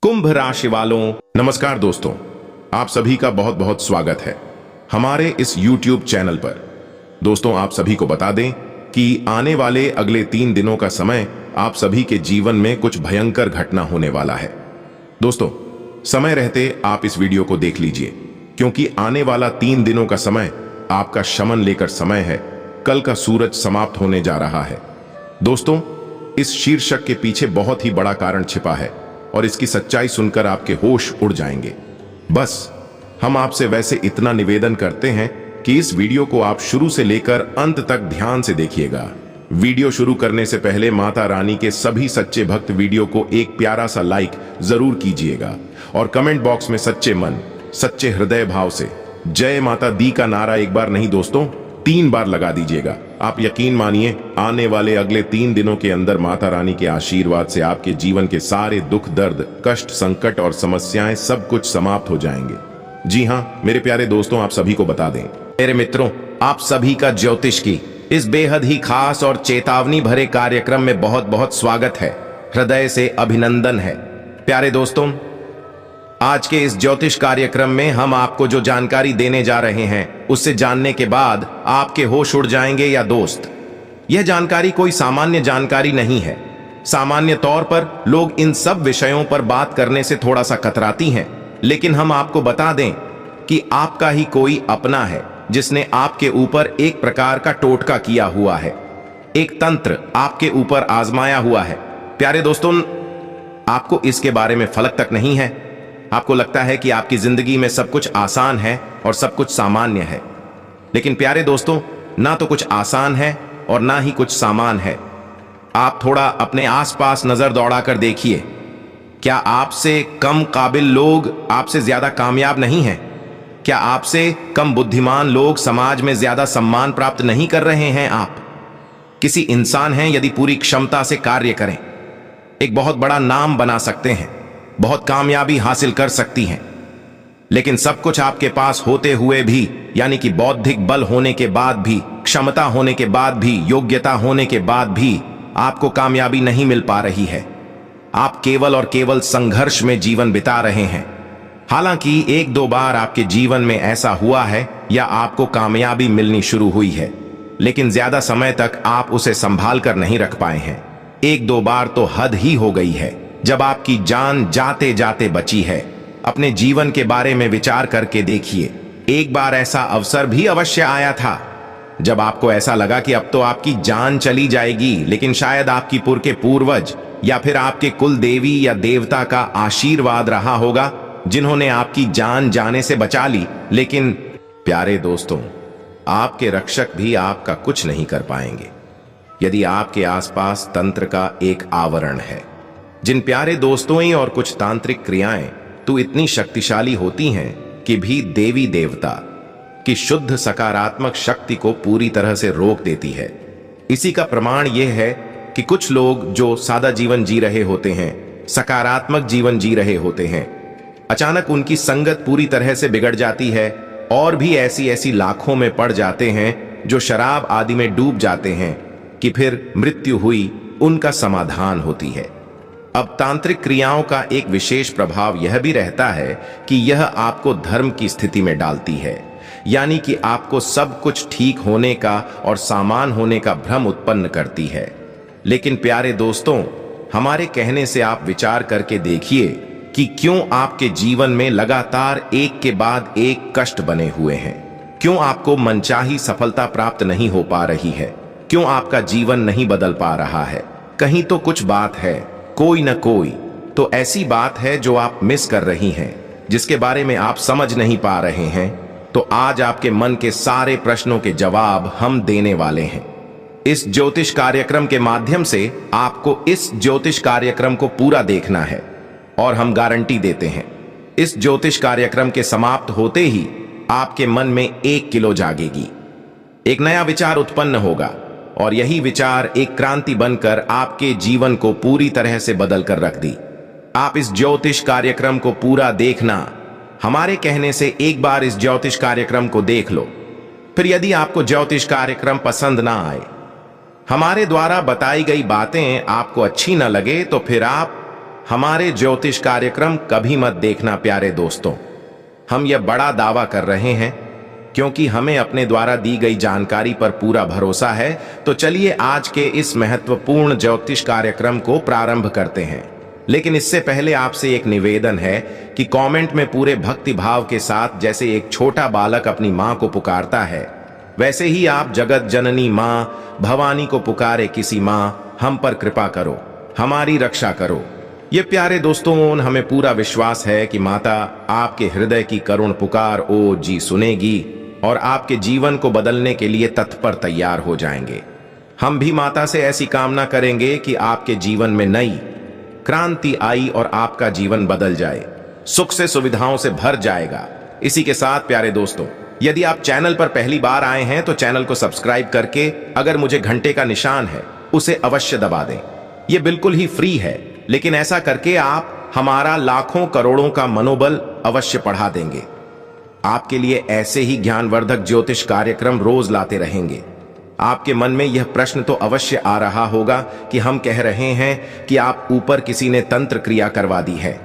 कुंभ राशि वालों, नमस्कार दोस्तों। आप सभी का बहुत बहुत स्वागत है हमारे इस YouTube चैनल पर। दोस्तों, आप सभी को बता दें कि आने वाले अगले 3 दिनों का समय आप सभी के जीवन में कुछ भयंकर घटना होने वाला है। दोस्तों, समय रहते आप इस वीडियो को देख लीजिए, क्योंकि आने वाला 3 दिनों का समय आपका शमन लेकर समय है। कल का सूरज समाप्त होने जा रहा है। दोस्तों, इस शीर्षक के पीछे बहुत ही बड़ा कारण छिपा है और इसकी सच्चाई सुनकर आपके होश उड़ जाएंगे। बस हम आपसे वैसे इतना निवेदन करते हैं कि इस वीडियो को आप शुरू से लेकर अंत तक ध्यान से देखिएगा। वीडियो शुरू करने से पहले माता रानी के सभी सच्चे भक्त वीडियो को एक प्यारा सा लाइक जरूर कीजिएगा और कमेंट बॉक्स में सच्चे मन, सच्चे हृदय भाव से जय माता दी का नारा एक बार नहीं दोस्तों, 3 बार लगा दीजिएगा। आप यकीन मानिए, आने वाले अगले 3 दिनों के अंदर माता रानी के आशीर्वाद से आपके जीवन के सारे दुख, दर्द, कष्ट, संकट और समस्याएं सब कुछ समाप्त हो जाएंगे। जी हाँ मेरे प्यारे दोस्तों, आप सभी को बता दें, मेरे मित्रों, आप सभी का ज्योतिष की इस बेहद ही खास और चेतावनी भरे कार्यक्रम में बहुत बहुत स्वागत है। हृदय से अभिनंदन है। प्यारे दोस्तों, आज के इस ज्योतिष कार्यक्रम में हम आपको जो जानकारी देने जा रहे हैं, उससे जानने के बाद आपके होश उड़ जाएंगे। या दोस्त, यह जानकारी कोई सामान्य जानकारी नहीं है। सामान्य तौर पर लोग इन सब विषयों पर बात करने से थोड़ा सा कतराती हैं, लेकिन हम आपको बता दें कि आपका ही कोई अपना है जिसने आपके ऊपर एक प्रकार का टोटका किया हुआ है, एक तंत्र आपके ऊपर आजमाया हुआ है। प्यारे दोस्तों, आपको इसके बारे में फलक तक नहीं है। आपको लगता है कि आपकी जिंदगी में सब कुछ आसान है और सब कुछ सामान्य है, लेकिन प्यारे दोस्तों, ना तो कुछ आसान है और ना ही कुछ सामान है। आप थोड़ा अपने आसपास नजर दौड़ाकर देखिए। क्या आपसे कम काबिल लोग आपसे ज्यादा कामयाब नहीं हैं? क्या आपसे कम बुद्धिमान लोग समाज में ज्यादा सम्मान प्राप्त नहीं कर रहे हैं? आप किसी इंसान हैं, यदि पूरी क्षमता से कार्य करें, एक बहुत बड़ा नाम बना सकते हैं, बहुत कामयाबी हासिल कर सकती हैं, लेकिन सब कुछ आपके पास होते हुए भी, यानी कि बौद्धिक बल होने के बाद भी, क्षमता होने के बाद भी, योग्यता होने के बाद भी आपको कामयाबी नहीं मिल पा रही है। आप केवल और केवल संघर्ष में जीवन बिता रहे हैं। हालांकि 1-2 बार आपके जीवन में ऐसा हुआ है या आपको कामयाबी मिलनी शुरू हुई है, लेकिन ज्यादा समय तक आप उसे संभाल कर नहीं रख पाए हैं। 1-2 बार तो हद ही हो गई है जब आपकी जान जाते जाते बची है। अपने जीवन के बारे में विचार करके देखिए। एक बार ऐसा अवसर भी अवश्य आया था जब आपको ऐसा लगा कि अब तो आपकी जान चली जाएगी, लेकिन शायद आपकी पुर के पूर्वज या फिर आपके कुल देवी या देवता का आशीर्वाद रहा होगा जिन्होंने आपकी जान जाने से बचा ली। लेकिन प्यारे दोस्तों, आपके रक्षक भी आपका कुछ नहीं कर पाएंगे यदि आपके आसपास तंत्र का एक आवरण है। जिन प्यारे दोस्तों ही और कुछ तांत्रिक क्रियाएं तो इतनी शक्तिशाली होती हैं कि भी देवी देवता की शुद्ध सकारात्मक शक्ति को पूरी तरह से रोक देती है। इसी का प्रमाण यह है कि कुछ लोग जो सादा जीवन जी रहे होते हैं, सकारात्मक जीवन जी रहे होते हैं, अचानक उनकी संगत पूरी तरह से बिगड़ जाती है और भी ऐसी ऐसी लाखों में पड़ जाते हैं जो शराब आदि में डूब जाते हैं कि फिर मृत्यु हुई उनका समाधान होती है। अब तांत्रिक क्रियाओं का एक विशेष प्रभाव यह भी रहता है कि यह आपको धर्म की स्थिति में डालती है, यानी कि आपको सब कुछ ठीक होने का और सामान होने का भ्रम उत्पन्न करती है। लेकिन प्यारे दोस्तों, हमारे कहने से आप विचार करके देखिए कि क्यों आपके जीवन में लगातार एक के बाद एक कष्ट बने हुए हैं। क्यों आपको मनचाही सफलता प्राप्त नहीं हो पा रही है? क्यों आपका जीवन नहीं बदल पा रहा है? कहीं तो कुछ बात है, कोई न कोई तो ऐसी बात है जो आप मिस कर रही हैं, जिसके बारे में आप समझ नहीं पा रहे हैं। तो आज आपके मन के सारे प्रश्नों के जवाब हम देने वाले हैं। इस ज्योतिष कार्यक्रम के माध्यम से आपको इस ज्योतिष कार्यक्रम को पूरा देखना है और हम गारंटी देते हैं, इस ज्योतिष कार्यक्रम के समाप्त होते ही आपके मन में 1 किलो जागेगी, एक नया विचार उत्पन्न होगा और यही विचार एक क्रांति बनकर आपके जीवन को पूरी तरह से बदल कर रख दी। आप इस ज्योतिष कार्यक्रम को पूरा देखना। हमारे कहने से एक बार इस ज्योतिष कार्यक्रम को देख लो। फिर यदि आपको ज्योतिष कार्यक्रम पसंद ना आए, हमारे द्वारा बताई गई बातें आपको अच्छी न लगे, तो फिर आप हमारे ज्योतिष कार्यक्रम कभी मत देखना प्यारे दोस्तों। हम यह बड़ा दावा कर रहे हैं क्योंकि हमें अपने द्वारा दी गई जानकारी पर पूरा भरोसा है। तो चलिए आज के इस महत्वपूर्ण ज्योतिष कार्यक्रम को प्रारंभ करते हैं। लेकिन इससे पहले आपसे एक निवेदन है कि कमेंट में पूरे भक्ति भाव के साथ, जैसे एक छोटा बालक अपनी मां को पुकारता है, वैसे ही आप जगत जननी मां भवानी को पुकारे किसी मां, हम पर कृपा करो, हमारी रक्षा करो। ये प्यारे दोस्तों, हमें पूरा विश्वास है कि माता आपके हृदय की करुण पुकार ओ जी सुनेगी और आपके जीवन को बदलने के लिए तत्पर तैयार हो जाएंगे। हम भी माता से ऐसी कामना करेंगे कि आपके जीवन में नई क्रांति आई और आपका जीवन बदल जाए, सुख से सुविधाओं से भर जाएगा। इसी के साथ प्यारे दोस्तों, यदि आप चैनल पर पहली बार आए हैं तो चैनल को सब्सक्राइब करके अगर मुझे घंटे का निशान है उसे अवश्य दबा दें। यह बिल्कुल ही फ्री है, लेकिन ऐसा करके आप हमारा लाखों करोड़ों का मनोबल अवश्य बढ़ा देंगे। आपके लिए ऐसे ही ज्ञानवर्धक ज्योतिष कार्यक्रम रोज लाते रहेंगे। आपके मन में यह प्रश्न तो अवश्य आ रहा होगा कि हम कह रहे हैं कि आप ऊपर किसी ने तंत्र क्रिया करवा दी है,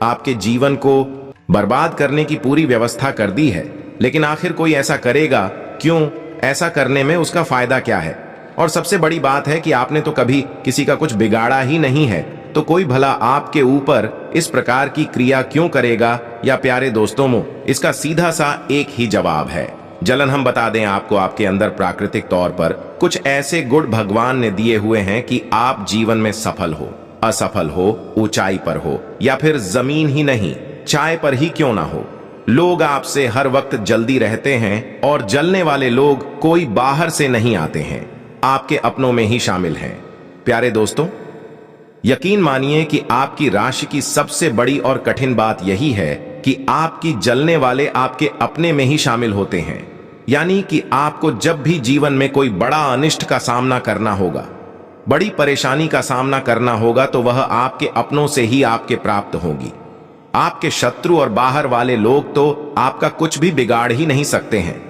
आपके जीवन को बर्बाद करने की पूरी व्यवस्था कर दी है, लेकिन आखिर कोई ऐसा करेगा क्यों? ऐसा करने में उसका फायदा क्या है? और सबसे बड़ी बात है कि आपने तो कभी किसी का कुछ बिगाड़ा ही नहीं है, तो कोई भला आपके ऊपर इस प्रकार की क्रिया क्यों करेगा? या प्यारे दोस्तों, इसका सीधा सा एक ही जवाब है। जलन हम बता दें आपको, आपके अंदर प्राकृतिक तौर पर कुछ ऐसे गुण भगवान ने दिए हुए हैं कि आप जीवन में सफल हो, असफल हो, ऊंचाई पर हो या फिर जमीन ही नहीं, चाय पर ही क्यों ना हो, लोग आपसे हर वक्त जल्दी रहते हैं और जलने वाले लोग कोई बाहर से नहीं आते हैं, आपके अपनों में ही शामिल हैं। प्यारे दोस्तों, यकीन मानिए कि आपकी राशि की सबसे बड़ी और कठिन बात यही है कि आपकी जलने वाले आपके अपने में ही शामिल होते हैं। यानी कि आपको जब भी जीवन में कोई बड़ा अनिष्ट का सामना करना होगा, बड़ी परेशानी का सामना करना होगा, तो वह आपके अपनों से ही आपके प्राप्त होगी। आपके शत्रु और बाहर वाले लोग तो आपका कुछ भी बिगाड़ ही नहीं सकते हैं।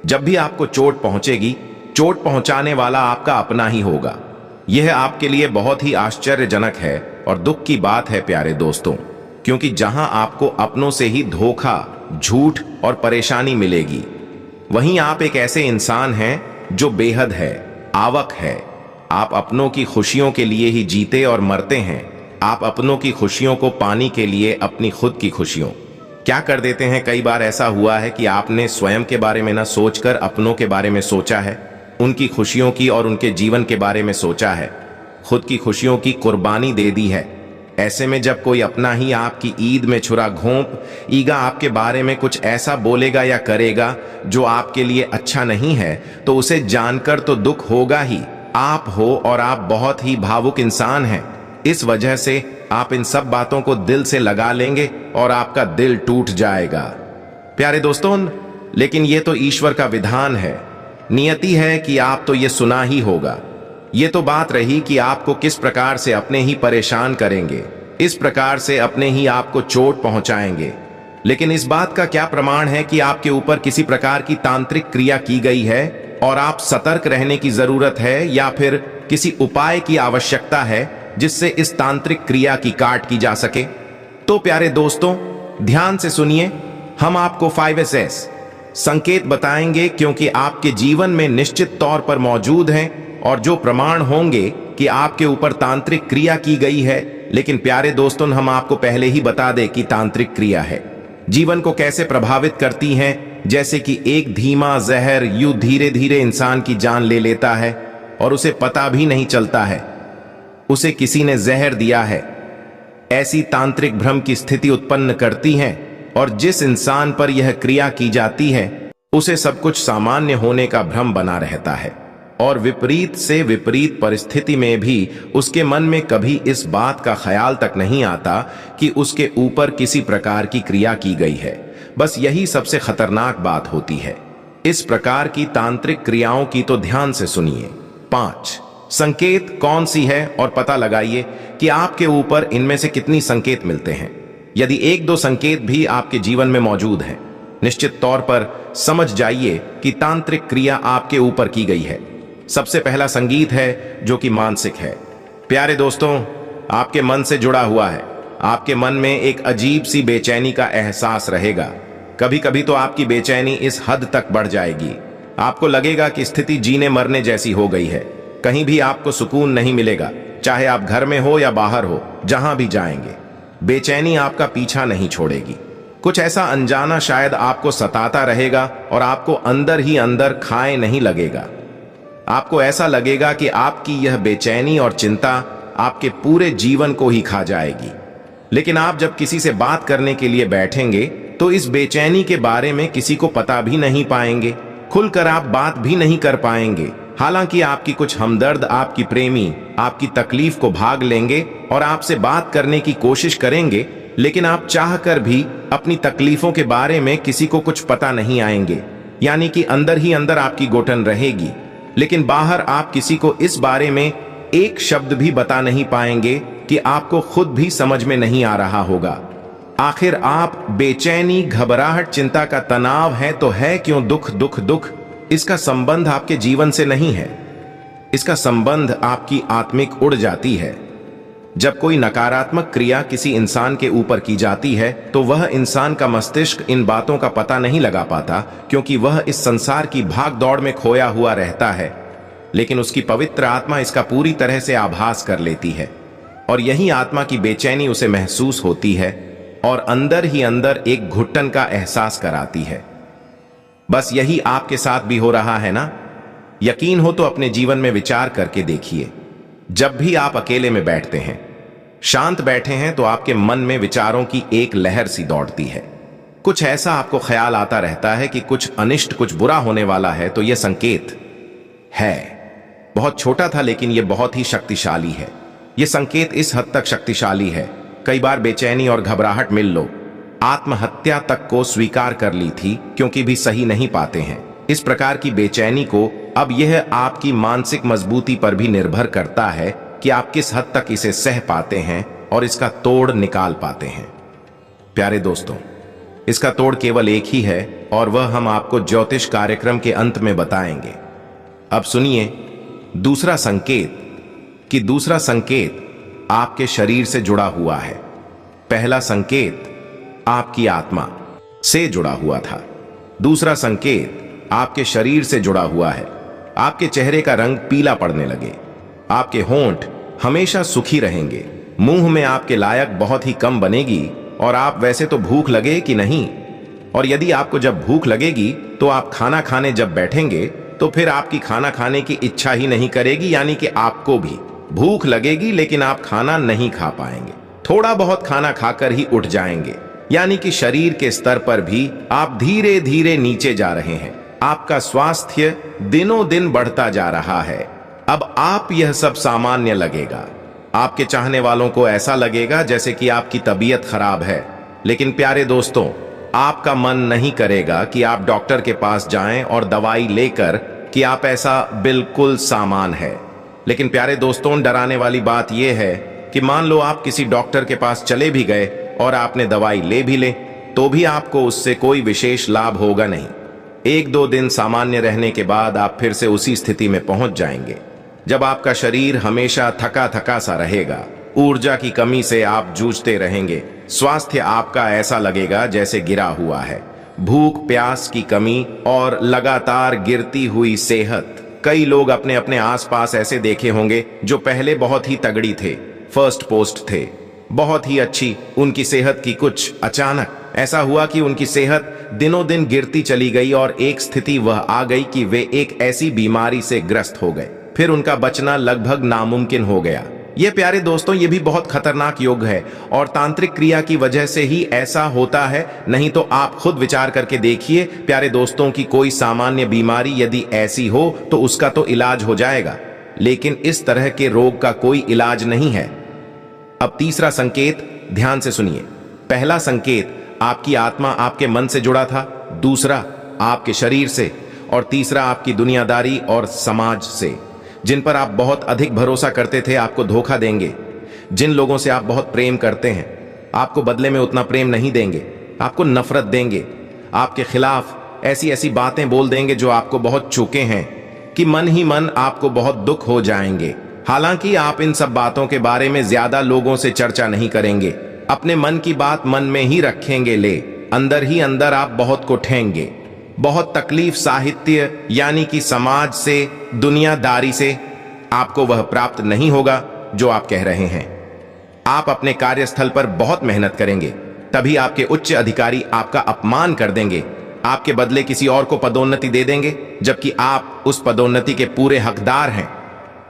जब भी आपको चोट पहुंचेगी, चोट पहुंचाने वाला आपका अपना ही होगा। यह आपके लिए बहुत ही आश्चर्यजनक है और दुख की बात है प्यारे दोस्तों, क्योंकि जहां आपको अपनों से ही धोखा, झूठ और परेशानी मिलेगी, वहीं आप एक ऐसे इंसान हैं जो बेहद है, आवक है। आप अपनों की खुशियों के लिए ही जीते और मरते हैं। आप अपनों की खुशियों को पाने के लिए अपनी खुद की खुशियों क्या कर देते हैं। कई बार ऐसा हुआ है कि आपने स्वयं के बारे में न सोचकर अपनों के बारे में सोचा है, उनकी खुशियों की और उनके जीवन के बारे में सोचा है, खुद की खुशियों की कुर्बानी दे दी है। ऐसे में जब कोई अपना ही आपकी ईद में छुरा घोंप ईगा आपके बारे में कुछ ऐसा बोलेगा या करेगा जो आपके लिए अच्छा नहीं है, तो उसे जानकर तो दुख होगा ही। आप हो और आप बहुत ही भावुक इंसान हैं, इस वजह से आप इन सब बातों को दिल से लगा लेंगे और आपका दिल टूट जाएगा। प्यारे दोस्तों, लेकिन ये तो ईश्वर का विधान है, नियति है कि आप तो ये सुना ही होगा। ये तो बात रही कि आपको किस प्रकार से अपने ही परेशान करेंगे, इस प्रकार से अपने ही आपको चोट पहुंचाएंगे। लेकिन इस बात का क्या प्रमाण है कि आपके ऊपर किसी प्रकार की तांत्रिक क्रिया की गई है और आप सतर्क रहने की जरूरत है, या फिर किसी उपाय की आवश्यकता है जिससे इस तांत्रिक क्रिया की काट की जा सके? तो प्यारे दोस्तों, ध्यान से सुनिए, हम आपको 5SS संकेत बताएंगे, क्योंकि आपके जीवन में निश्चित तौर पर मौजूद हैं और जो प्रमाण होंगे कि आपके ऊपर तांत्रिक क्रिया की गई है। लेकिन प्यारे दोस्तों, हम आपको पहले ही बता दें कि तांत्रिक क्रिया है जीवन को कैसे प्रभावित करती हैं, जैसे कि एक धीमा जहर यूं धीरे धीरे इंसान की जान ले लेता है और उसे पता भी नहीं चलता है उसे किसी ने जहर दिया है। ऐसी तांत्रिक भ्रम की स्थिति उत्पन्न करती हैं और जिस इंसान पर यह क्रिया की जाती है उसे सब कुछ सामान्य होने का भ्रम बना रहता है और विपरीत से विपरीत परिस्थिति में भी उसके मन में कभी इस बात का ख्याल तक नहीं आता कि उसके ऊपर किसी प्रकार की क्रिया की गई है। बस यही सबसे खतरनाक बात होती है। इस प्रकार की तांत्रिक क्रियाओं की तो ध्यान से सुनिए। 5 संकेत कौन सी है और पता लगाइए कि आपके ऊपर इनमें से कितनी संकेत मिलते हैं। यदि 1-2 संकेत भी आपके जीवन में मौजूद हैं, निश्चित तौर पर समझ जाइए कि तांत्रिक क्रिया आपके ऊपर की गई है। सबसे पहला संगीत है जो कि मानसिक है। प्यारे दोस्तों, आपके मन से जुड़ा हुआ है। आपके मन में एक अजीब सी बेचैनी का एहसास रहेगा। कभी कभी तो आपकी बेचैनी इस हद तक बढ़ जाएगी, आपको लगेगा कि स्थिति जीने मरने जैसी हो गई है। कहीं भी आपको सुकून नहीं मिलेगा, चाहे आप घर में हो या बाहर हो, जहां भी जाएंगे बेचैनी आपका पीछा नहीं छोड़ेगी। कुछ ऐसा अनजाना शायद आपको सताता रहेगा और आपको अंदर ही अंदर खाए नहीं लगेगा। आपको ऐसा लगेगा कि आपकी यह बेचैनी और चिंता आपके पूरे जीवन को ही खा जाएगी। लेकिन आप जब किसी से बात करने के लिए बैठेंगे तो इस बेचैनी के बारे में किसी को पता भी नहीं पाएंगे, खुलकर आप बात भी नहीं कर पाएंगे। हालांकि आपकी कुछ हमदर्द, आपकी प्रेमी आपकी तकलीफ को भाग लेंगे और आपसे बात करने की कोशिश करेंगे, लेकिन आप चाहकर भी अपनी तकलीफों के बारे में किसी को कुछ पता नहीं आएंगे। यानी कि अंदर ही अंदर आपकी घुटन रहेगी, लेकिन बाहर आप किसी को इस बारे में एक शब्द भी बता नहीं पाएंगे कि आपको खुद भी समझ में नहीं आ रहा होगा। आखिर आप बेचैनी, घबराहट, चिंता का तनाव है तो है क्यों दुख दुख दुख? इसका संबंध आपके जीवन से नहीं है, इसका संबंध आपकी आत्मिक उड़ जाती है। जब कोई नकारात्मक क्रिया किसी इंसान के ऊपर की जाती है तो वह इंसान का मस्तिष्क इन बातों का पता नहीं लगा पाता, क्योंकि वह इस संसार की भाग दौड़ में खोया हुआ रहता है। लेकिन उसकी पवित्र आत्मा इसका पूरी तरह से आभास कर लेती है और यही आत्मा की बेचैनी उसे महसूस होती है और अंदर ही अंदर एक घुटन का एहसास कराती है। बस यही आपके साथ भी हो रहा है ना? यकीन हो तो अपने जीवन में विचार करके देखिए। जब भी आप अकेले में बैठते हैं, शांत बैठे हैं, तो आपके मन में विचारों की एक लहर सी दौड़ती है। कुछ ऐसा आपको ख्याल आता रहता है कि कुछ अनिष्ट, कुछ बुरा होने वाला है। तो यह संकेत है, बहुत छोटा था लेकिन यह बहुत ही शक्तिशाली है। यह संकेत इस हद तक शक्तिशाली है, कई बार बेचैनी और घबराहट मिल लो आत्महत्या तक को स्वीकार कर ली थी, क्योंकि भी सही नहीं पाते हैं। इस प्रकार की बेचैनी को अब यह आपकी मानसिक मजबूती पर भी निर्भर करता है कि आप किस हद तक इसे सह पाते हैं और इसका तोड़ निकाल पाते हैं। प्यारे दोस्तों, इसका तोड़ केवल एक ही है और वह हम आपको ज्योतिष कार्यक्रम के अंत में बताएंगे। अब सुनिए दूसरा संकेत, कि दूसरा संकेत आपके शरीर से जुड़ा हुआ है। पहला संकेत आपकी आत्मा से जुड़ा हुआ था, दूसरा संकेत आपके शरीर से जुड़ा हुआ है। आपके चेहरे का रंग पीला पड़ने लगे, आपके होंठ हमेशा सुखी रहेंगे, मुंह में आपके लायक बहुत ही कम बनेगी और आप वैसे तो भूख लगे कि नहीं, और यदि आपको जब भूख लगेगी तो आप खाना खाने जब बैठेंगे तो फिर आपकी खाना खाने की इच्छा ही नहीं करेगी। यानी कि आपको भी भूख लगेगी लेकिन आप खाना नहीं खा पाएंगे, थोड़ा बहुत खाना खाकर ही उठ जाएंगे। यानी कि शरीर के स्तर पर भी आप धीरे धीरे नीचे जा रहे हैं। आपका स्वास्थ्य दिनों दिन बढ़ता जा रहा है। अब आप यह सब सामान्य लगेगा। आपके चाहने वालों को ऐसा लगेगा जैसे कि आपकी तबीयत खराब है। लेकिन प्यारे दोस्तों, आपका मन नहीं करेगा कि आप डॉक्टर के पास जाएं और दवाई लेकर कि आप ऐसा बिल्कुल सामान है। लेकिन प्यारे दोस्तों, डराने वाली बात यह है कि मान लो आप किसी डॉक्टर के पास चले भी गए और आपने दवाई ले भी ले, तो भी आपको उससे कोई विशेष लाभ होगा नहीं। एक दो दिन सामान्य रहने के बाद आप फिर से उसी स्थिति में पहुंच जाएंगे जब आपका शरीर हमेशा थका थका सा रहेगा, ऊर्जा की कमी से आप जूझते रहेंगे, स्वास्थ्य आपका ऐसा लगेगा जैसे गिरा हुआ है, भूख प्यास की कमी और लगातार गिरती हुई सेहत। कई लोग अपने अपने आसपास ऐसे देखे होंगे जो पहले बहुत ही तगड़ी थे, फर्स्ट पोस्ट थे, बहुत ही अच्छी उनकी सेहत की, कुछ अचानक ऐसा हुआ कि उनकी सेहत दिनों दिन गिरती चली गई और एक स्थिति वह आ गई कि वे एक ऐसी बीमारी से ग्रस्त हो गए, फिर उनका बचना लगभग नामुमकिन हो गया। ये प्यारे दोस्तों, ये भी बहुत खतरनाक योग है और तांत्रिक क्रिया की वजह से ही ऐसा होता है। नहीं तो आप खुद विचार करके देखिए प्यारे दोस्तों, की कोई सामान्य बीमारी यदि ऐसी हो तो उसका तो इलाज हो जाएगा, लेकिन इस तरह के रोग का कोई इलाज नहीं है। अब तीसरा संकेत ध्यान से सुनिए। पहला संकेत आपकी आत्मा आपके मन से जुड़ा था, दूसरा आपके शरीर से, और तीसरा आपकी दुनियादारी और समाज से। जिन पर आप बहुत अधिक भरोसा करते थे आपको धोखा देंगे। जिन लोगों से आप बहुत प्रेम करते हैं आपको बदले में उतना प्रेम नहीं देंगे, आपको नफरत देंगे, आपके खिलाफ ऐसी ऐसी बातें बोल देंगे जो आपको बहुत चुके हैं कि मन ही मन आपको बहुत दुख हो जाएंगे। हालांकि आप इन सब बातों के बारे में ज्यादा लोगों से चर्चा नहीं करेंगे, अपने मन की बात मन में ही रखेंगे, ले अंदर ही अंदर आप बहुत को ठेंगे। बहुत तकलीफ साहित्य यानी कि समाज से, दुनियादारी से आपको वह प्राप्त नहीं होगा जो आप कह रहे हैं। आप अपने कार्यस्थल पर बहुत मेहनत करेंगे, तभी आपके उच्च अधिकारी आपका अपमान कर देंगे, आपके बदले किसी और को पदोन्नति दे देंगे, जबकि आप उस पदोन्नति के पूरे हकदार हैं।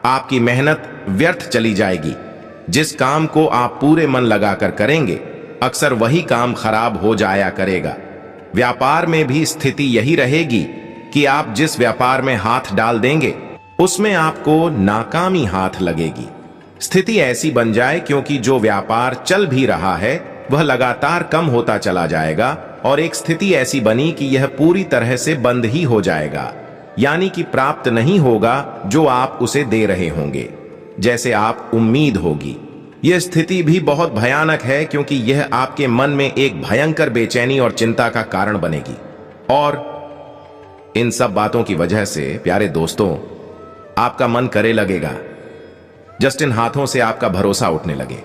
आपकी मेहनत व्यर्थ चली जाएगी। जिस काम को आप पूरे मन लगाकर करेंगे, अक्सर वही काम खराब हो जाया करेगा। व्यापार में भी स्थिति यही रहेगी कि आप जिस व्यापार में हाथ डाल देंगे, उसमें आपको नाकामी हाथ लगेगी। स्थिति ऐसी बन जाए क्योंकि जो व्यापार चल भी रहा है वह लगातार कम होता चला जाएगा, और एक स्थिति ऐसी बनी कि यह पूरी तरह से बंद ही हो जाएगा, यानी कि प्राप्त नहीं होगा जो आप उसे दे रहे होंगे, जैसे आप उम्मीद होगी। यह स्थिति भी बहुत भयानक है क्योंकि यह आपके मन में एक भयंकर बेचैनी और चिंता का कारण बनेगी। और इन सब बातों की वजह से प्यारे दोस्तों, आपका मन करे लगेगा, जस्टिन हाथों से आपका भरोसा उठने लगे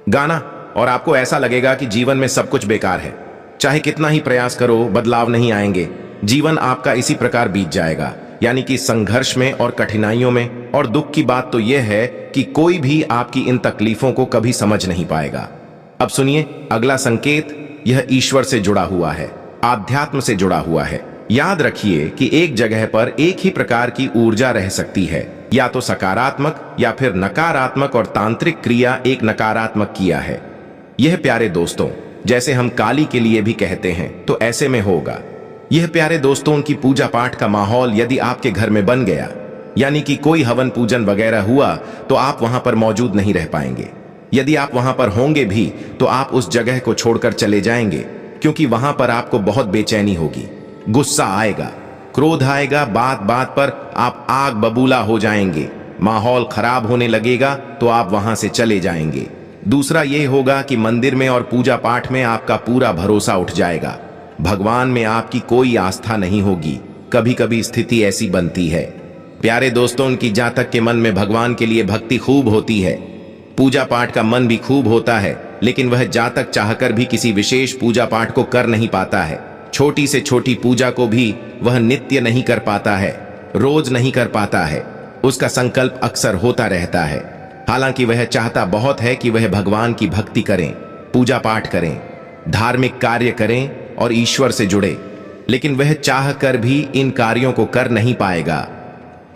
गाना, और आपको ऐसा लगेगा कि जीवन में सब कुछ बेकार है। चाहे कितना ही प्रयास करो, बदलाव नहीं आएंगे। जीवन आपका इसी प्रकार बीत जाएगा, यानी कि संघर्ष में और कठिनाइयों में। और दुख की बात तो यह है कि कोई भी आपकी इन तकलीफों को कभी समझ नहीं पाएगा। अब सुनिए अगला संकेत, यह ईश्वर से जुड़ा हुआ है, आध्यात्म से जुड़ा हुआ है। याद रखिए कि एक जगह पर एक ही प्रकार की ऊर्जा रह सकती है, या तो सकारात्मक या फिर नकारात्मक, और तांत्रिक क्रिया एक नकारात्मक क्रिया है। यह प्यारे दोस्तों, जैसे हम काली के लिए भी कहते हैं, तो ऐसे में होगा। यह प्यारे दोस्तों, उनकी पूजा पाठ का माहौल यदि आपके घर में बन गया, यानी कि कोई हवन पूजन वगैरह हुआ, तो आप वहां पर मौजूद नहीं रह पाएंगे। यदि आप वहां पर होंगे भी तो आप उस जगह को छोड़कर चले जाएंगे, क्योंकि वहां पर आपको बहुत बेचैनी होगी, गुस्सा आएगा, क्रोध आएगा, बात बात पर आप आग बबूला हो जाएंगे, माहौल खराब होने लगेगा, तो आप वहां से चले जाएंगे। दूसरा यह होगा कि मंदिर में और पूजा पाठ में आपका पूरा भरोसा उठ जाएगा, भगवान में आपकी कोई आस्था नहीं होगी। कभी कभी स्थिति ऐसी बनती है प्यारे दोस्तों, उनकी जातक के मन में भगवान के लिए भक्ति खूब होती है, पूजा पाठ का मन भी खूब होता है, लेकिन वह जातक चाहकर भी किसी विशेष पूजा पाठ को कर नहीं पाता है। छोटी से छोटी पूजा को भी वह नित्य नहीं कर पाता है, रोज नहीं कर पाता है। उसका संकल्प अक्सर होता रहता है, हालांकि वह चाहता बहुत है कि वह भगवान की भक्ति करें, पूजा पाठ करें, धार्मिक कार्य करें और ईश्वर से जुड़े, लेकिन वह चाह कर भी इन कार्यों को कर नहीं पाएगा।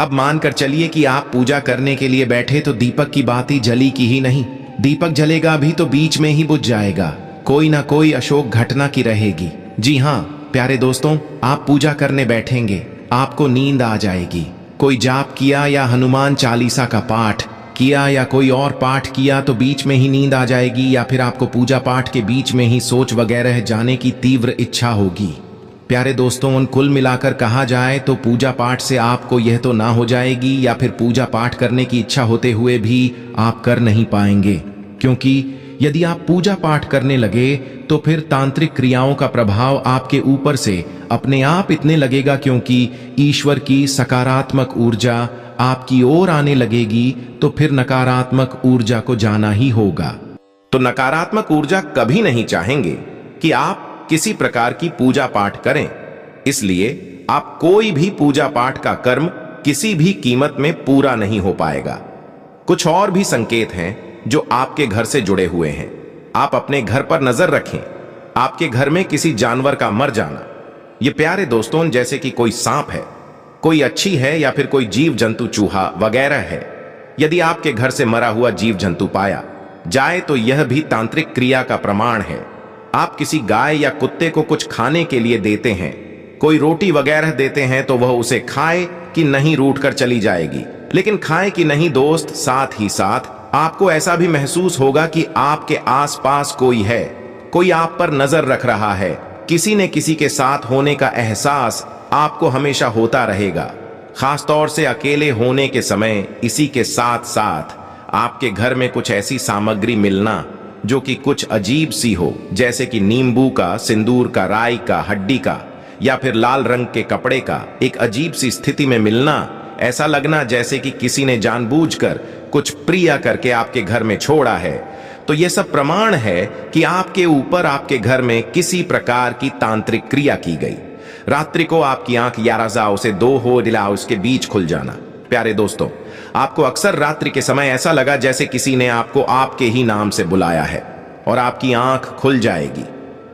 अब मानकर चलिए कि आप पूजा करने के लिए बैठे तो दीपक की बाती जली की ही नहीं, दीपक जलेगा भी तो बीच में ही बुझ जाएगा, कोई ना कोई अशोक घटना की रहेगी। जी हाँ प्यारे दोस्तों, आप पूजा करने बैठेंगे, आपको नींद आ जाएगी। कोई जाप किया या हनुमान चालीसा का पाठ किया या कोई और पाठ किया तो बीच में ही नींद आ जाएगी, या फिर आपको पूजा पाठ के बीच में ही सोच वगैरह जाने की तीव्र इच्छा होगी। प्यारे दोस्तों, कुल मिलाकर कहा जाए तो पूजा पाठ से आपको यह तो ना हो जाएगी, या फिर पूजा पाठ करने की इच्छा होते हुए भी आप कर नहीं पाएंगे, क्योंकि यदि आप पूजा पाठ करने लगे तो फिर तांत्रिक क्रियाओं का प्रभाव आपके ऊपर से अपने आप इतने लगेगा, क्योंकि ईश्वर की सकारात्मक ऊर्जा आपकी ओर आने लगेगी, तो फिर नकारात्मक ऊर्जा को जाना ही होगा। तो नकारात्मक ऊर्जा कभी नहीं चाहेंगे कि आप किसी प्रकार की पूजा पाठ करें, इसलिए आप कोई भी पूजा पाठ का कर्म किसी भी कीमत में पूरा नहीं हो पाएगा। कुछ और भी संकेत हैं जो आपके घर से जुड़े हुए हैं। आप अपने घर पर नजर रखें, आपके घर में किसी जानवर का मर जाना। ये प्यारे दोस्तों, जैसे कि कोई सांप है, कोई अच्छी है, या फिर कोई जीव जंतु चूहा वगैरह है। यदि आपके घर से मरा हुआ जीव जंतु पाया जाए तो यह भी तांत्रिक क्रिया का प्रमाण है। आप किसी गाय या कुत्ते को कुछ खाने के लिए देते हैं, कोई रोटी वगैरह देते हैं, तो वह उसे खाए कि नहीं रूठ कर चली जाएगी। लेकिन खाए कि नहीं दोस्त, साथ ही साथ आपको ऐसा भी महसूस होगा कि आपके आसपास कोई है, कोई आप पर नजर रख रहा है। किसी ने किसी के साथ होने का एहसास आपको हमेशा होता रहेगा, खासतौर से अकेले होने के समय। इसी के साथ साथ आपके घर में कुछ ऐसी सामग्री मिलना जो कि कुछ अजीब सी हो, जैसे कि नींबू का, सिंदूर का, राई का, हड्डी का, या फिर लाल रंग के कपड़े का एक अजीब सी स्थिति में मिलना। ऐसा लगना जैसे कि किसी ने जानबूझकर कुछ प्रिय करके आपके घर में छोड़ा है, तो यह सब प्रमाण है कि आपके ऊपर, आपके घर में किसी प्रकार की तांत्रिक क्रिया की गई। रात्रि को आपकी आंख 11 से 2 हो दिला उसके बीच खुल जाना। प्यारे दोस्तों, आपको अक्सर रात्रि के समय ऐसा लगा जैसे किसी ने आपको आपके ही नाम से बुलाया है और आपकी आंख खुल जाएगी।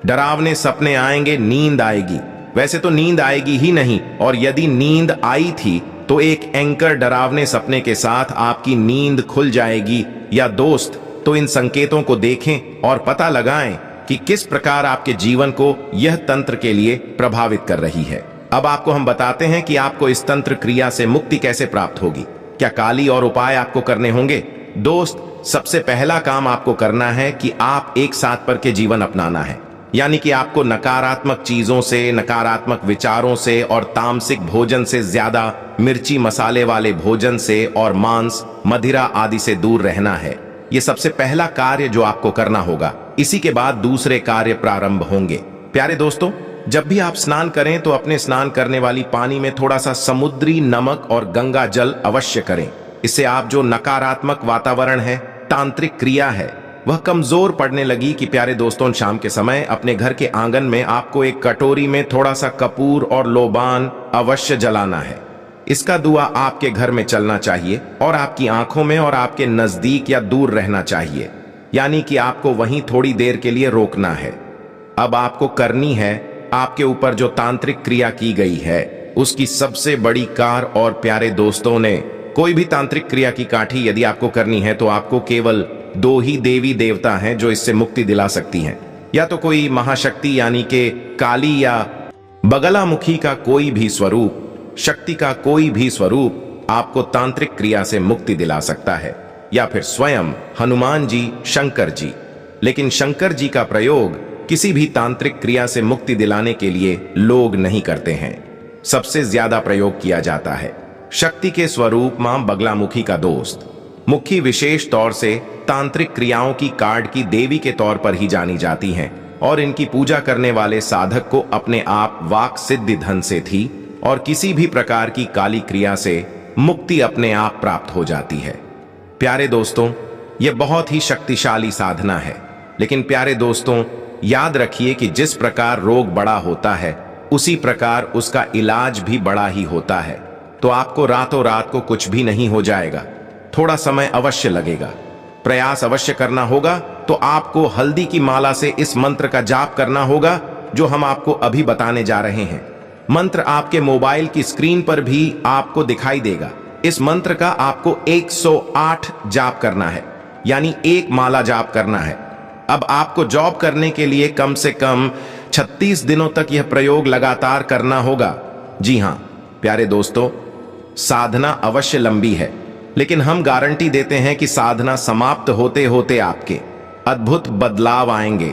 डरावने सपने आएंगे, नींद आएगी। वैसे तो नींद आएगी ही नहीं, और यदि नींद आई थी तो एक एंकर डरावने सपने के साथ आपकी नींद खुल जाएगी। या दोस्त, तो इन संकेतों को देखें और पता लगाएं कि किस प्रकार आपके जीवन को यह तंत्र के लिए प्रभावित कर रही है। अब आपको हम बताते हैं कि आपको इस तंत्र क्रिया से मुक्ति कैसे प्राप्त होगी। क्या काली और उपाय आपको करने होंगे? दोस्त, सबसे पहला काम आपको करना है कि आप एक साथ पर के जीवन अपनाना है। यानी कि आपको नकारात्मक चीजों से, नकारात्मक विचारों से और तामसिक भोजन से, ज्यादा मिर्ची मसाले वाले भोजन से और मांस, मदिरा आदि से दूर रहना है। यह सबसे पहला कार्य जो आपको करना होगा। इसी के बाद दूसरे कार्य प्रारंभ होंगे। प्यारे दोस्तों, जब भी आप स्नान करें तो अपने स्नान करने वाली पानी में थोड़ा सा समुद्री नमक और गंगा जल अवश्य करें। इससे आप जो नकारात्मक वातावरण है, तांत्रिक क्रिया है, वह कमजोर पड़ने लगी। कि प्यारे दोस्तों, शाम के समय अपने घर के आंगन में आपको एक कटोरी में थोड़ा सा कपूर और लोबान अवश्य जलाना है। इसका धुआं आपके घर में चलना चाहिए और आपकी आंखों में और आपके नजदीक या दूर रहना चाहिए। यानी कि आपको वहीं थोड़ी देर के लिए रोकना है। अब आपको करनी है, आपके ऊपर जो तांत्रिक क्रिया की गई है उसकी सबसे बड़ी कार। और प्यारे दोस्तों ने, कोई भी तांत्रिक क्रिया की काठी यदि आपको करनी है तो आपको केवल 2 ही देवी देवता हैं जो इससे मुक्ति दिला सकती हैं। या तो कोई महाशक्ति यानी कि काली, या बगलामुखी का कोई भी स्वरूप, शक्ति का कोई भी स्वरूप आपको तांत्रिक क्रिया से मुक्ति दिला सकता है, या फिर स्वयं हनुमान जी, शंकर जी। लेकिन शंकर जी का प्रयोग किसी भी तांत्रिक क्रिया से मुक्ति दिलाने के लिए लोग नहीं करते हैं। सबसे ज्यादा प्रयोग किया जाता है शक्ति के स्वरूप मां बगलामुखी का दोस्त। मुखी विशेष तौर से तांत्रिक क्रियाओं की कार्ड की देवी के तौर पर ही जानी जाती हैं और इनकी पूजा करने वाले साधक को अपने आप वाक सिद्धि धन से थी और किसी भी प्रकार की काली क्रिया से मुक्ति अपने आप प्राप्त हो जाती है। प्यारे दोस्तों, यह बहुत ही शक्तिशाली साधना है। लेकिन प्यारे दोस्तों, याद रखिए कि जिस प्रकार रोग बड़ा होता है उसी प्रकार उसका इलाज भी बड़ा ही होता है। तो आपको रातों रात को कुछ भी नहीं हो जाएगा, थोड़ा समय अवश्य लगेगा, प्रयास अवश्य करना होगा। तो आपको हल्दी की माला से इस मंत्र का जाप करना होगा जो हम आपको अभी बताने जा रहे हैं। मंत्र आपके मोबाइल की स्क्रीन पर भी आपको दिखाई देगा। इस मंत्र का आपको 108 जाप करना है, यानी 1 माला जाप करना है। अब आपको जॉब करने के लिए कम से कम 36 दिनों तक यह प्रयोग लगातार करना होगा। जी हां प्यारे दोस्तों, साधना अवश्य लंबी है, लेकिन हम गारंटी देते हैं कि साधना समाप्त होते होते आपके अद्भुत बदलाव आएंगे।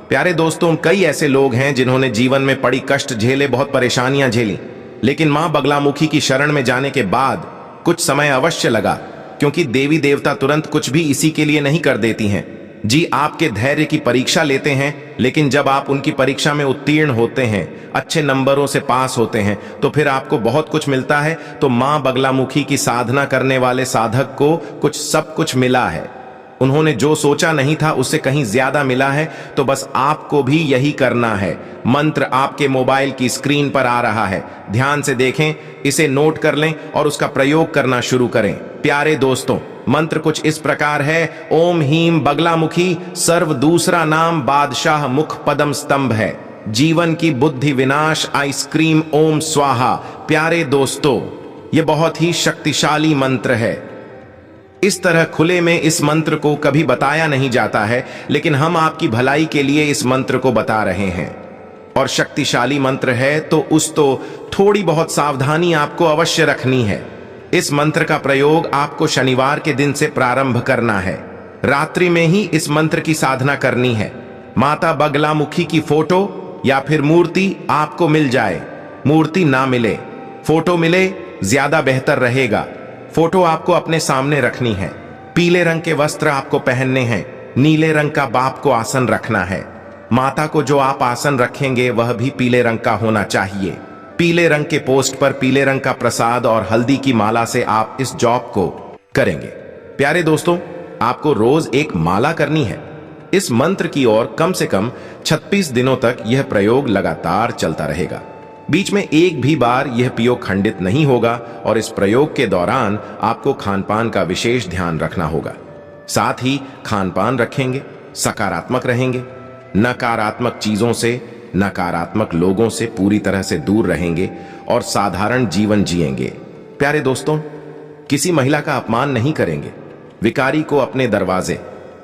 प्यारे दोस्तों, कई ऐसे लोग हैं जिन्होंने जीवन में बड़ी कष्ट झेले, बहुत परेशानियां झेली, लेकिन मां बगलामुखी की शरण में जाने के बाद कुछ समय अवश्य लगा, क्योंकि देवी देवता तुरंत कुछ भी इसी के लिए नहीं कर देती हैं। जी, आपके धैर्य की परीक्षा लेते हैं, लेकिन जब आप उनकी परीक्षा में उत्तीर्ण होते हैं, अच्छे नंबरों से पास होते हैं, तो फिर आपको बहुत कुछ मिलता है। तो मां बगलामुखी की साधना करने वाले साधक को सब कुछ मिला है। उन्होंने जो सोचा नहीं था उससे कहीं ज्यादा मिला है। तो बस आपको भी यही करना है। मंत्र आपके मोबाइल की स्क्रीन पर आ रहा है, ध्यान से देखें, इसे नोट कर लें और उसका प्रयोग करना शुरू करें। प्यारे दोस्तों, मंत्र कुछ इस प्रकार है। ओम हीम बगलामुखी, सर्व दूसरा नाम बादशाह मुख पदम स्तंभ है, जीवन की बुद्धि विनाश आइसक्रीम ओम स्वाहा। प्यारे दोस्तों, यह बहुत ही शक्तिशाली मंत्र है। इस तरह खुले में इस मंत्र को कभी बताया नहीं जाता है, लेकिन हम आपकी भलाई के लिए इस मंत्र को बता रहे हैं। और शक्तिशाली मंत्र है तो थोड़ी बहुत सावधानी आपको अवश्य रखनी है। इस मंत्र का प्रयोग आपको शनिवार के दिन से प्रारंभ करना है। रात्रि में ही इस मंत्र की साधना करनी है। माता बगलामुखी की फोटो या फिर मूर्ति आपको मिल जाए, मूर्ति ना मिले, फोटो मिले ज्यादा बेहतर रहेगा। फोटो आपको अपने सामने रखनी है। पीले रंग के वस्त्र आपको पहनने हैं। नीले रंग का बाप को आसन रखना है। माता को जो आप आसन रखेंगे वह भी पीले रंग का होना चाहिए। पीले रंग के पोस्ट पर पीले रंग का प्रसाद और हल्दी की माला से आप इस जॉब को करेंगे। प्यारे दोस्तों, आपको रोज एक माला करनी है। इस मंत्र की ओर कम से कम 36 दिनों तक यह प्रयोग लगातार चलता रहेगा। बीच में एक भी बार यह प्रयोग खंडित नहीं होगा और इस प्रयोग के दौरान आपको खानपान का विशेष ध्यान रखना होगा। साथ ही खानपान रखेंगे, सकारात्मक रहेंगे, नकारात्मक चीजों से, नकारात्मक लोगों से पूरी तरह से दूर रहेंगे और साधारण जीवन जिएंगे। प्यारे दोस्तों, किसी महिला का अपमान नहीं करेंगे, भिखारी को अपने दरवाजे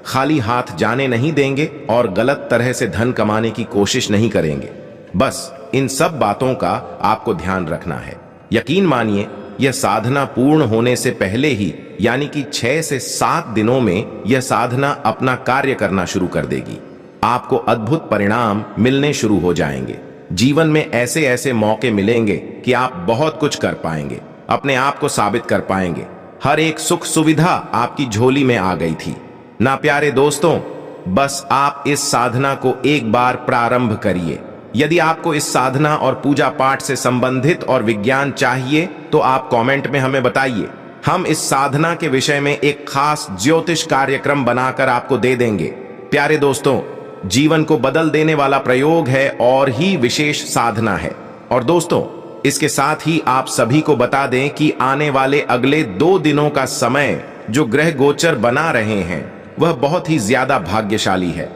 खाली हाथ जाने नहीं देंगे और गलत तरह से धन कमाने की कोशिश नहीं करेंगे। बस इन सब बातों का आपको ध्यान रखना है। यकीन मानिए, यह साधना पूर्ण होने से पहले ही यानी कि 6 से 7 दिनों में यह साधना अपना कार्य करना शुरू कर देगी। आपको अद्भुत परिणाम मिलने शुरू हो जाएंगे। जीवन में ऐसे ऐसे मौके मिलेंगे कि आप बहुत कुछ कर पाएंगे, अपने आप को साबित कर पाएंगे। हर एक सुख सुविधा आपकी झोली में आ गई थी ना। प्यारे दोस्तों, बस आप इस साधना को एक बार प्रारंभ करिए। यदि आपको इस साधना और पूजा पाठ से संबंधित और विज्ञान चाहिए तो आप कमेंट में हमें बताइए। हम इस साधना के विषय में एक खास ज्योतिष कार्यक्रम बनाकर आपको दे देंगे। प्यारे दोस्तों, जीवन को बदल देने वाला प्रयोग है और ही विशेष साधना है। और दोस्तों, इसके साथ ही आप सभी को बता दें कि आने वाले अगले 2 दिनों का समय जो ग्रह गोचर बना रहे हैं वह बहुत ही ज्यादा भाग्यशाली है।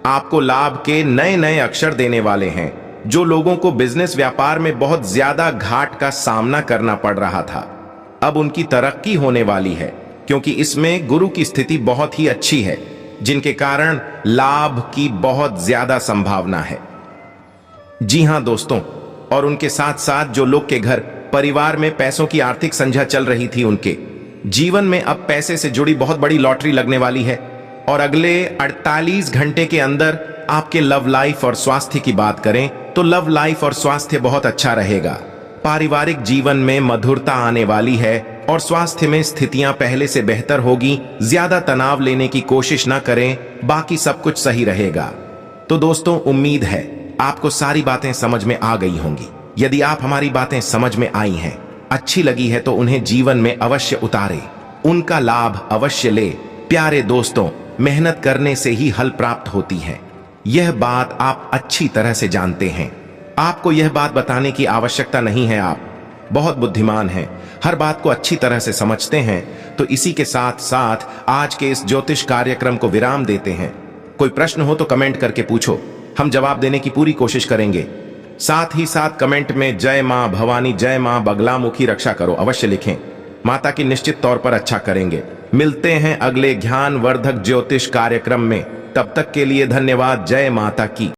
आपको लाभ के नए नए अक्षर देने वाले हैं। जो लोगों को बिजनेस व्यापार में बहुत ज्यादा घाट का सामना करना पड़ रहा था, अब उनकी तरक्की होने वाली है, क्योंकि इसमें गुरु की स्थिति बहुत ही अच्छी है, जिनके कारण लाभ की बहुत ज्यादा संभावना है। जी हां दोस्तों, और उनके साथ साथ जो लोग के घर परिवार में पैसों की आर्थिक संध्या चल रही थी, उनके जीवन में अब पैसे से जुड़ी बहुत बड़ी लॉटरी लगने वाली है। और अगले 48 घंटे के अंदर आपके लव लाइफ और स्वास्थ्य की बात करें तो लव लाइफ और स्वास्थ्य बहुत अच्छा रहेगा। पारिवारिक जीवन में मधुरता आने वाली है और स्वास्थ्य में स्थितियां पहले से बेहतर होगी। ज्यादा तनाव लेने की कोशिश ना करें, बाकी सब कुछ सही रहेगा। तो दोस्तों, उम्मीद है आपको सारी बातें समझ में आ गई होंगी। यदि आप हमारी बातें समझ में आई हैं, अच्छी लगी है तो उन्हें जीवन में अवश्य उतारे, उनका लाभ अवश्य ले। प्यारे दोस्तों, मेहनत करने से ही हल प्राप्त होती है, यह बात आप अच्छी तरह से जानते हैं। आपको यह बात बताने की आवश्यकता नहीं है। आप बहुत बुद्धिमान हैं, हर बात को अच्छी तरह से समझते हैं। तो इसी के साथ साथ आज के इस ज्योतिष कार्यक्रम को विराम देते हैं। कोई प्रश्न हो तो कमेंट करके पूछो, हम जवाब देने की पूरी कोशिश करेंगे। साथ ही साथ कमेंट में जय मां भवानी, जय मां बगलामुखी रक्षा करो अवश्य लिखें। माता की निश्चित तौर पर अच्छा करेंगे। मिलते हैं अगले ज्ञान वर्धक ज्योतिष कार्यक्रम में। तब तक के लिए धन्यवाद। जय माता की।